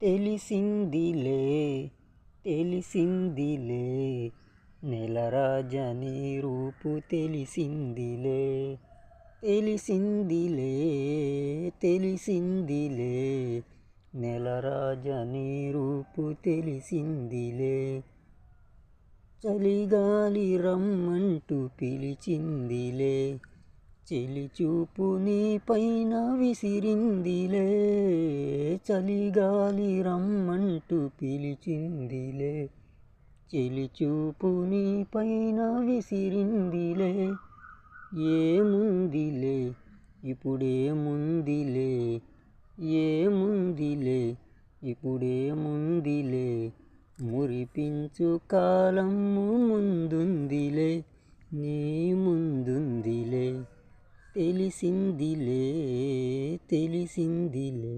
తెలిసిందిలే తెలిసిందిలే నెలరాజని రూపు తెలిసిందిలే తెలిసిందిలే తెలిసిందిలే నెలరాజని రూపు తెలిసిందిలే చలిగాలి రమ్మంటూ పిలిచిందిలే చెలిచూపు నీ పైన విసిరిందిలే చలిగాలి రమ్మంటూ పిలిచిందిలే చెలిచూపు నీ పైన విసిరిందిలే ఏముందిలే ఇప్పుడేముందిలే ఏముందిలే ఇప్పుడేముందిలే మురిపించు కాలము ముందుందిలే నీ ముందుందిలే తెలిసిందిలే తెలిసిందిలే.